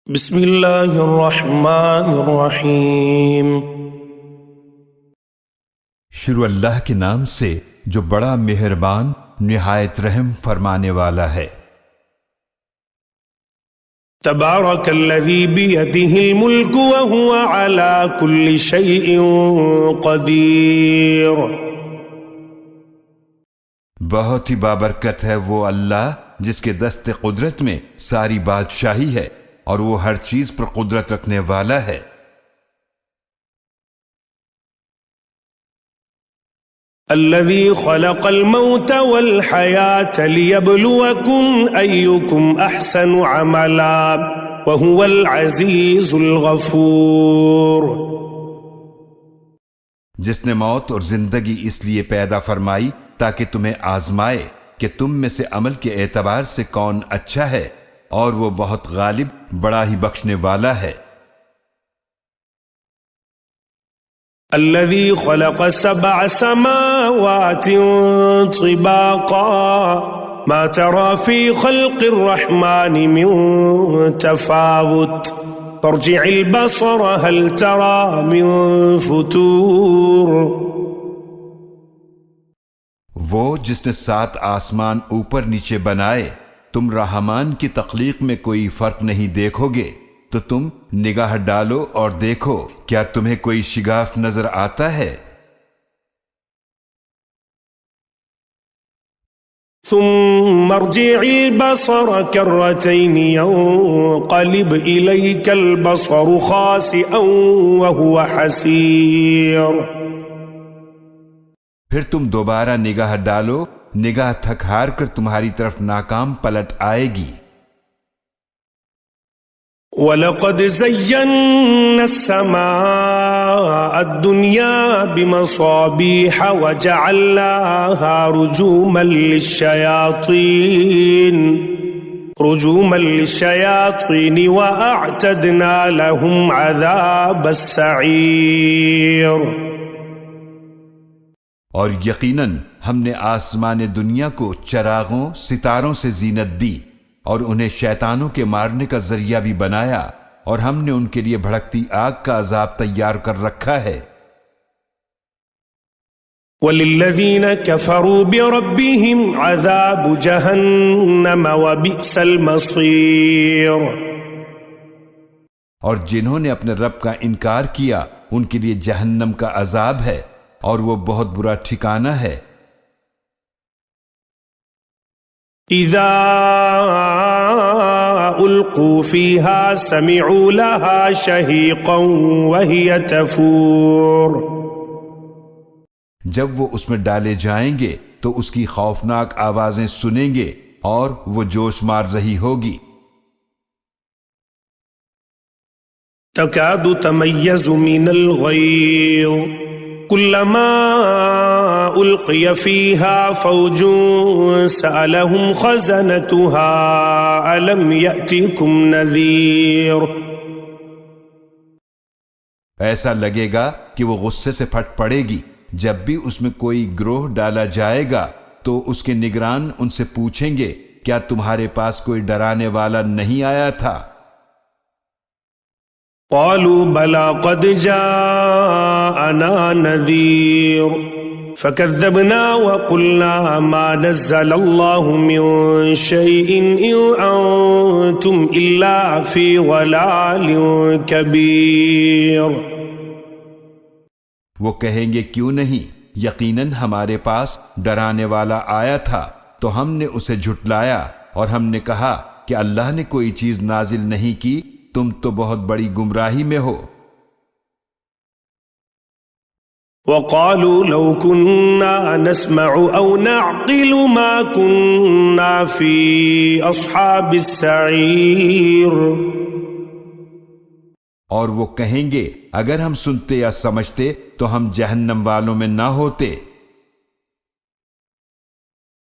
بسم اللہ الرحمن الرحیم۔ شروع اللہ کے نام سے جو بڑا مہربان نہایت رحم فرمانے والا ہے۔ تبارک الذی بیدہ الملک وہو علی کل شیء قدیر۔ بہت ہی بابرکت ہے وہ اللہ جس کے دست قدرت میں ساری بادشاہی ہے اور وہ ہر چیز پر قدرت رکھنے والا ہے۔ الذی خلق الموت والحیاة لیبلوکم ایکم احسن عملا وہو العزیز الغفور۔ جس نے موت اور زندگی اس لیے پیدا فرمائی تاکہ تمہیں آزمائے کہ تم میں سے عمل کے اعتبار سے کون اچھا ہے، اور وہ بہت غالب بڑا ہی بخشنے والا ہے۔ الذي خلق 7 سماوات طباقا ما ترى في خلق الرحمن من تفاوت فارجع البصر هل ترى من فتور۔ وہ جس نے 7 آسمان اوپر نیچے بنائے، تم رحمان کی تخلیق میں کوئی فرق نہیں دیکھو گے، تو تم نگاہ ڈالو اور دیکھو کیا تمہیں کوئی شگاف نظر آتا ہے؟ ثم ارجع البصر كرتين ينقلب إليك البصر خاسئا وهو حسير۔ پھر تم دوبارہ نگاہ ڈالو، نگاہ تھک ہار کر تمہاری طرف ناکام پلٹ آئے گی۔ وَلَقَدْ زَيَّنَّا السَّمَاءَ الدُّنْيَا بِمَصَابِيحَ وَجَعَلْنَاهَا رُجُومًا لِلشَّيَاطِينِ وَأَعْتَدْنَا لَهُمْ عَذَابَ السَّعِيرِ۔ اور یقیناً ہم نے آسمان دنیا کو چراغوں ستاروں سے زینت دی، اور انہیں شیطانوں کے مارنے کا ذریعہ بھی بنایا، اور ہم نے ان کے لیے بھڑکتی آگ کا عذاب تیار کر رکھا ہے۔ وَلِلَّذِينَ كَفَرُوا بِرَبِّهِمْ عَذَابُ جَهَنَّمَ وَبِئْسَ الْمَصِيرُ۔ اور جنہوں نے اپنے رب کا انکار کیا ان کے لیے جہنم کا عذاب ہے، اور وہ بہت برا ٹھکانہ ہے۔ اذا القوا فيها سمعوا لها شهيقا وهي تفور۔ جب وہ اس میں ڈالے جائیں گے تو اس کی خوفناک آوازیں سنیں گے اور وہ جوش مار رہی ہوگی۔ تكاد تميز من الغيظ كلما ألقي فيها فوج سألهم خزنتها ألم يأتكم نذير۔ ایسا لگے گا کہ وہ غصے سے پھٹ پڑے گی جب بھی اس میں کوئی گروہ ڈالا جائے گا، تو اس کے نگران ان سے پوچھیں گے کیا تمہارے پاس کوئی ڈرانے والا نہیں آیا تھا؟ قالوا بلى قد جاءنا نذير فكذبنا وقلنا ما نزل الله من شيء إن أنتم إلا في ضلال كبير۔ وہ کہیں گے کیوں نہیں، یقیناً ہمارے پاس ڈرانے والا آیا تھا تو ہم نے اسے جھٹلایا، اور ہم نے کہا کہ اللہ نے کوئی چیز نازل نہیں کی، تم تو بہت بڑی گمراہی میں ہو۔ وقالوا لو كنا نسمع او نعقل ما كنا في اصحاب السعير۔ اور وہ کہیں گے اگر ہم سنتے یا سمجھتے تو ہم جہنم والوں میں نہ ہوتے۔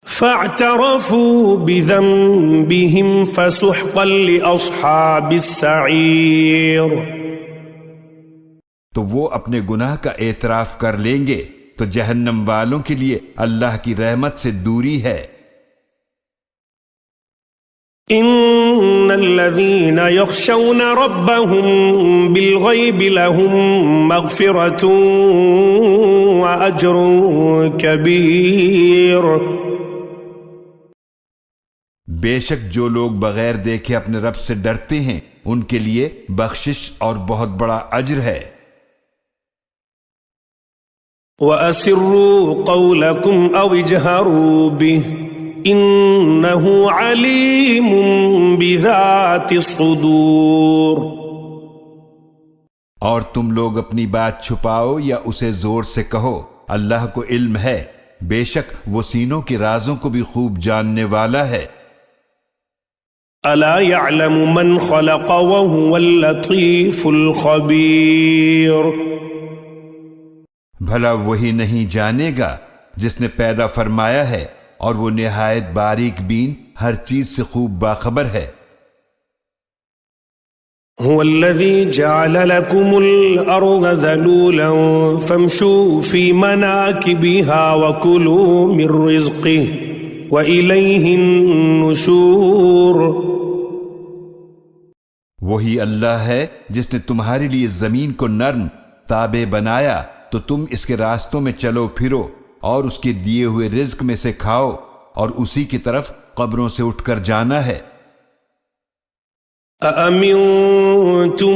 فاعترفوا بذنبهم فسحقا لأصحاب السعير۔ تو وہ اپنے گناہ کا اعتراف کر لیں گے، تو جہنم والوں کے لیے اللہ کی رحمت سے دوری ہے۔ ان الذين يخشون ربهم بالغيب لهم مغفرة وأجر كبير. بے شک جو لوگ بغیر دیکھے اپنے رب سے ڈرتے ہیں ان کے لیے بخشش اور بہت بڑا اجر ہے. وَأَسِرُّوا قَوْلَكُمْ أَوْ اجْهَرُوا بِهِ إِنَّهُ عَلِيمٌ بِذَاتِ الصُّدُورِ. اور تم لوگ اپنی بات چھپاؤ یا اسے زور سے کہو، اللہ کو علم ہے، بے شک وہ سینوں کے رازوں کو بھی خوب جاننے والا ہے. أَلَا يَعْلَمُ مَنْ خَلَقَ وَهُوَ اللَّطِيفُ الْخَبِيرُ. بھلا وہی نہیں جانے گا جس نے پیدا فرمایا ہے اور وہ نہایت باریک بین ہر چیز سے خوب باخبر ہے. هو الذي جعل لكم الأرض ذلولا فامشوا في مناكبها وكلوا من رزقه وإليه النشور. وہی اللہ ہے جس نے تمہارے لیے زمین کو نرم تابع بنایا تو تم اس کے راستوں میں چلو پھرو اور اس کے دیے ہوئے رزق میں سے کھاؤ اور اسی کی طرف قبروں سے اٹھ کر جانا ہے. أَأَمِنتُم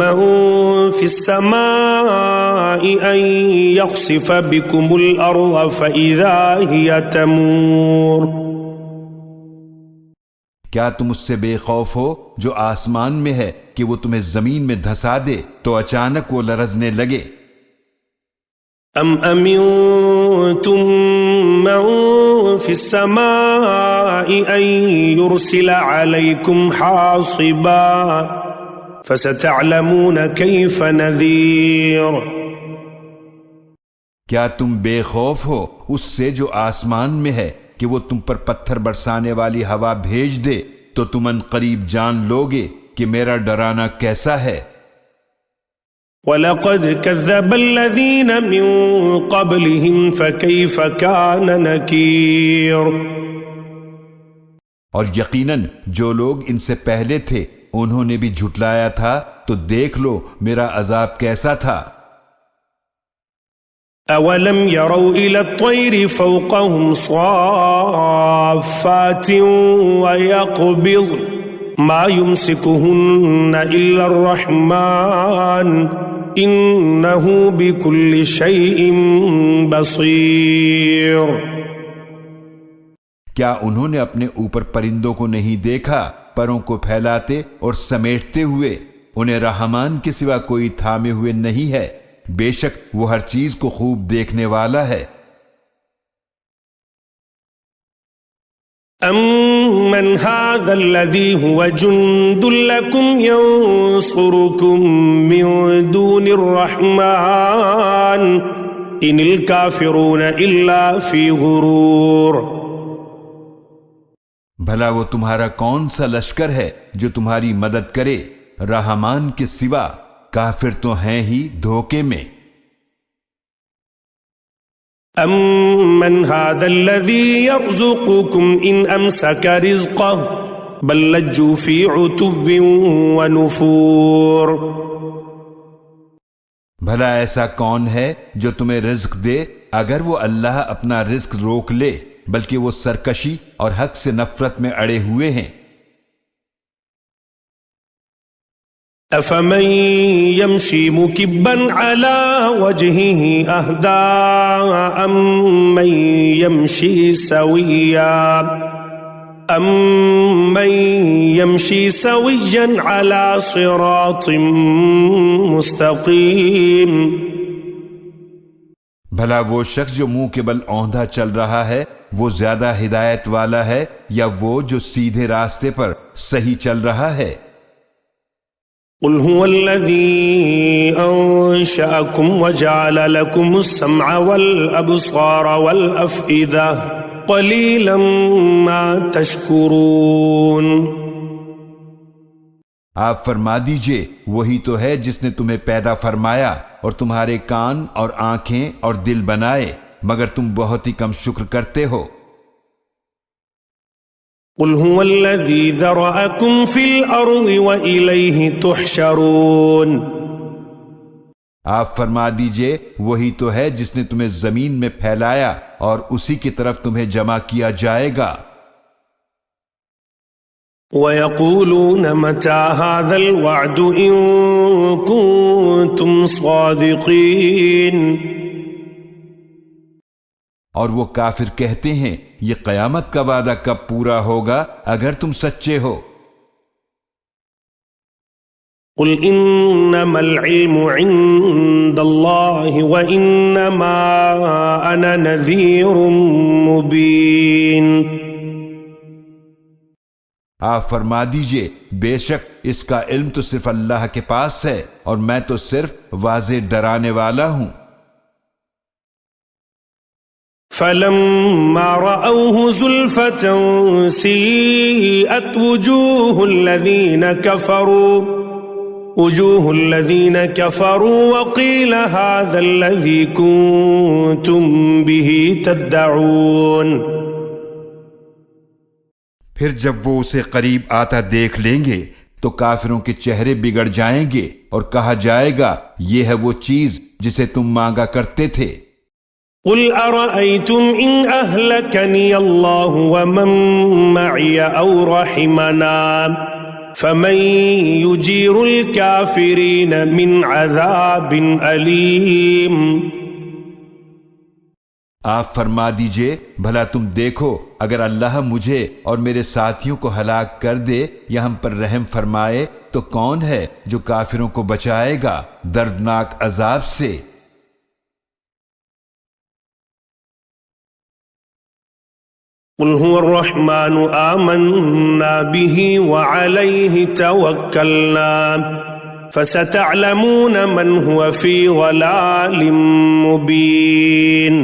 مَّن فِي السَّمَاءِ أَن يَخْسِفَ بِكُمُ الْأَرْضَ فَإِذَا هِيَ تَمُورُ. کیا تم اس سے بے خوف ہو جو آسمان میں ہے کہ وہ تمہیں زمین میں دھسا دے تو اچانک وہ لرزنے لگے؟ أَمْ أَمِنتُم مَّن فِي السَّمَاءِ أَن يُرْسِلَ عَلَيْكُمْ حَاصِبًا فَسَتَعْلَمُونَ كَيْفَ نَذِيرٌ. کیا تم بے خوف ہو اس سے جو آسمان میں ہے کہ وہ تم پر پتھر برسانے والی ہوا بھیج دے تو تم ان قریب جان لوگے کہ میرا ڈرانا کیسا ہے. وَلَقَدْ كَذَّبَ الَّذِينَ مِن قَبْلِهِمْ فَكَيْفَ كَانَ نَكِيرٌ. اور یقیناً جو لوگ ان سے پہلے تھے انہوں نے بھی جھٹلایا تھا تو دیکھ لو میرا عذاب کیسا تھا. أَوَلَمْ يَرَوْا إِلَى الطَّيْرِ فَوْقَهُمْ صَافَّاتٍ وَيَقْبِضْنَ مَا يُمْسِكُهُنَّ إِلَّا الرَّحْمَنُ إِنَّهُ بِكُلِّ شَيْءٍ بَصِيرٌ. کیا انہوں نے اپنے اوپر پرندوں کو نہیں دیکھا پروں کو پھیلاتے اور سمیٹتے ہوئے؟ انہیں رحمان کے سوا کوئی تھامے ہوئے نہیں ہے، بے شک وہ ہر چیز کو خوب دیکھنے والا ہے. أَمَّنْ هَذَا الَّذِي هُوَ جُنْدٌ لَكُمْ يَنْصُرُكُمْ مِنْ دُونِ الرَّحْمَنِ إِنِ الْكَافِرُونَ إِلَّا فِي غُرُورٍ. بھلا وہ تمہارا کون سا لشکر ہے جو تمہاری مدد کرے رحمان کے سوا؟ کافر تو ہیں ہی دھوکے میں. أَمَّنْ هَذَا الَّذِي يَرْزُقُكُمْ إِنْ أَمْسَكَ رِزْقَهُ بَلْ لَجُّوا فِي عُتُوٍّ وَنُفُورٍ. بھلا ایسا کون ہے جو تمہیں رزق دے اگر وہ اللہ اپنا رزق روک لے، بلکہ وہ سرکشی اور حق سے نفرت میں اڑے ہوئے ہیں. أَفَمَن يَمْشِي مُكِبًّا عَلَى وَجْهِهِ أَهْدَىٰ أَمَّن يَمْشِي سَوِيًّا عَلَى صِرَاطٍ مُسْتَقِيمٍ. بھلا وہ شخص جو منہ کے بل اوندھا چل رہا ہے وہ زیادہ ہدایت والا ہے یا وہ جو سیدھے راستے پر صحیح چل رہا ہے؟ قل هو الذي أنشأكم وجعل لكم السمع والأبصار والأفئدة قليلا ما تشكرون. آپ فرما دیجئے وہی تو ہے جس نے تمہیں پیدا فرمایا اور تمہارے کان اور آنکھیں اور دل بنائے، مگر تم بہت ہی کم شکر کرتے ہو. قل هو الذي ذرأكم في الأرض وإليه تحشرون آپ فرما دیجئے وہی تو ہے جس نے تمہیں زمین میں پھیلایا اور اسی کی طرف تمہیں جمع کیا جائے گا۔ وَيَقُولُونَ مَتَى هَذَا الْوَعْدُ إِن كُنتُمْ صَادِقِينَ، اور وہ کافر کہتے ہیں یہ قیامت کا وعدہ کب پورا ہوگا اگر تم سچے ہو۔ قُلْ إِنَّمَا الْعِلْمُ عِندَ اللَّهِ وَإِنَّمَا أَنَا نَذِيرٌ مُبِينٌ، آپ فرما دیجئے بے شک اس کا علم تو صرف اللہ کے پاس ہے اور میں تو صرف واضح ڈرانے والا ہوں۔ فَلَمَّا رَأَوْهُ زُلْفَةً سِيئَتْ وُجُوهُ الَّذِينَ كَفَرُوا وَقِيلَ هَذَا الَّذِي كُنتُم بِهِ تَدَّعُونَ، پھر جب وہ اسے قریب آتا دیکھ لیں گے تو کافروں کے چہرے بگڑ جائیں گے اور کہا جائے گا یہ ہے وہ چیز جسے تم مانگا کرتے تھے۔ قُلْ أَرَأَيْتُمْ إِنْ أَهْلَكَنِيَ اللَّهُ وَمَن مَّعِيَ أَوْ رَحِمَنَا فَمَن يُجِيرُ الْكَافِرِينَ مِنْ عَذَابٍ أَلِيمٍ۔ آپ فرما دیجئے بھلا تم دیکھو اگر اللہ مجھے اور میرے ساتھیوں کو ہلاک کر دے یا ہم پر رحم فرمائے تو کون ہے جو کافروں کو بچائے گا دردناک عذاب سے۔ قل هو الرحمن آمنا به وعليه توكلنا فستعلمون من هو في ضلال مبين۔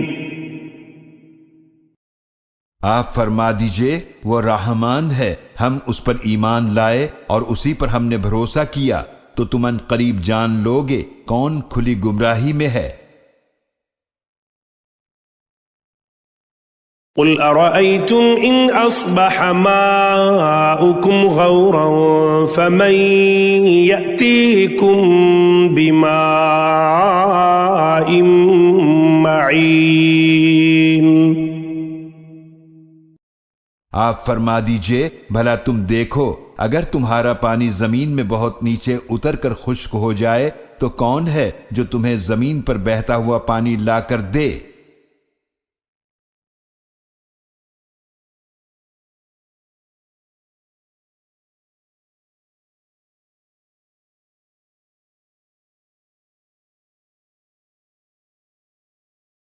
آپ فرما دیجئے وہ رحمان ہے، ہم اس پر ایمان لائے اور اسی پر ہم نے بھروسہ کیا تو تم ان قریب جان لوگے کون کھلی گمراہی میں ہے۔ قل أرأيتم إن أصبح ماؤكم غورا فمن يأتيكم بماء معين۔ آپ فرما دیجئے بھلا تم دیکھو اگر تمہارا پانی زمین میں بہت نیچے اتر کر خشک ہو جائے تو کون ہے جو تمہیں زمین پر بہتا ہوا پانی لا کر دے۔